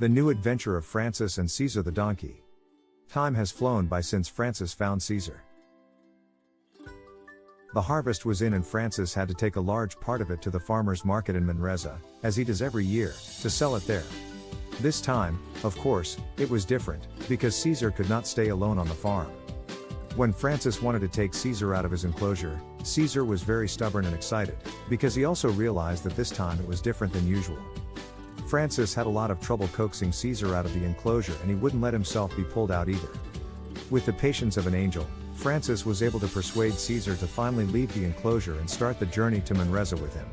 The new adventure of Francis and César the donkey. Time has flown by since Francis found César. The harvest was in and Francis had to take a large part of it to the farmer's market in Manresa, as he does every year, to sell it there. This time, of course, it was different, because César could not stay alone on the farm. When Francis wanted to take César out of his enclosure, César was very stubborn and excited, because he also realized that this time it was different than usual. Francis had a lot of trouble coaxing César out of the enclosure and he wouldn't let himself be pulled out either. With the patience of an angel, Francis was able to persuade César to finally leave the enclosure and start the journey to Manresa with him.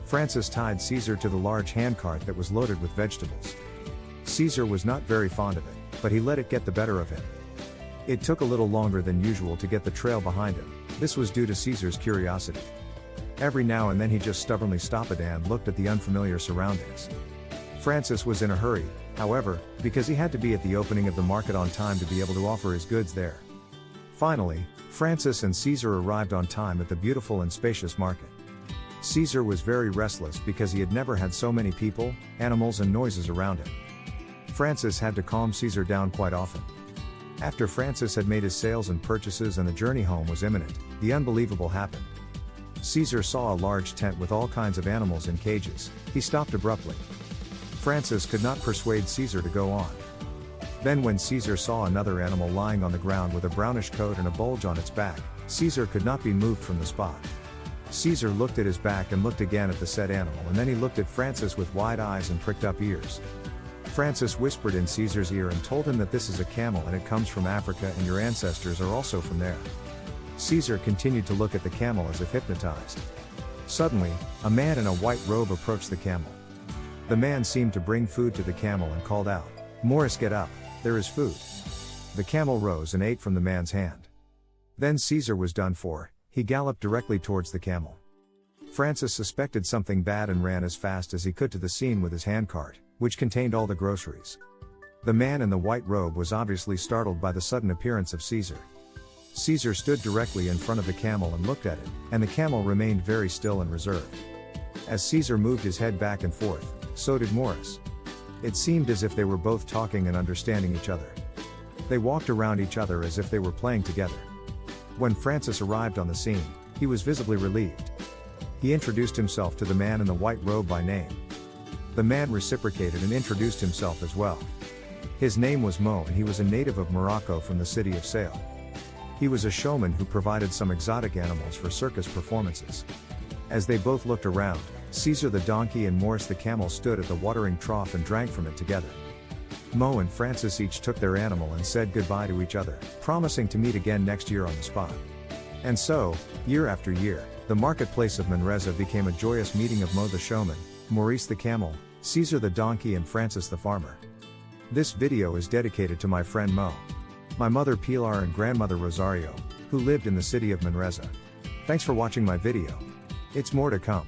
Francis tied César to the large handcart that was loaded with vegetables. César was not very fond of it, but he let it get the better of him. It took a little longer than usual to get the trail behind him. This was due to César's curiosity. Every now and then he just stubbornly stopped and looked at the unfamiliar surroundings. Francis was in a hurry, however, because he had to be at the opening of the market on time to be able to offer his goods there. Finally, Francis and César arrived on time at the beautiful and spacious market. César was very restless because he had never had so many people, animals and noises around him. Francis had to calm César down quite often. After Francis had made his sales and purchases and the journey home was imminent, the unbelievable happened. César saw a large tent with all kinds of animals in cages. He stopped abruptly. Francis could not persuade César to go on. Then when César saw another animal lying on the ground with a brownish coat and a bulge on its back, César could not be moved from the spot. César looked at his back and looked again at the said animal and then he looked at Francis with wide eyes and pricked up ears. Francis whispered in César's ear and told him that this is a camel and it comes from Africa and your ancestors are also from there. César continued to look at the camel as if hypnotized. Suddenly, a man in a white robe approached the camel. The man seemed to bring food to the camel and called out, "Mourice, get up, there is food." The camel rose and ate from the man's hand. Then César was done for, he galloped directly towards the camel. Francis suspected something bad and ran as fast as he could to the scene with his handcart, which contained all the groceries. The man in the white robe was obviously startled by the sudden appearance of César. César stood directly in front of the camel and looked at it, and the camel remained very still and reserved. As César moved his head back and forth, so did Mourice. It seemed as if they were both talking and understanding each other. They walked around each other as if they were playing together. When Francis arrived on the scene, he was visibly relieved. He introduced himself to the man in the white robe by name. The man reciprocated and introduced himself as well. His name was Mo and he was a native of Morocco from the city of Sale. He was a showman who provided some exotic animals for circus performances. As they both looked around, César the donkey and Mourice the camel stood at the watering trough and drank from it together. Mo and Francis each took their animal and said goodbye to each other, promising to meet again next year on the spot. And so, year after year, the marketplace of Manresa became a joyous meeting of Mo the showman, Mourice the camel, César the donkey and Francis the farmer. This video is dedicated to my friend Mo, my mother Pilar and grandmother Rosario, who lived in the city of Manresa. Thanks for watching my video. It's more to come.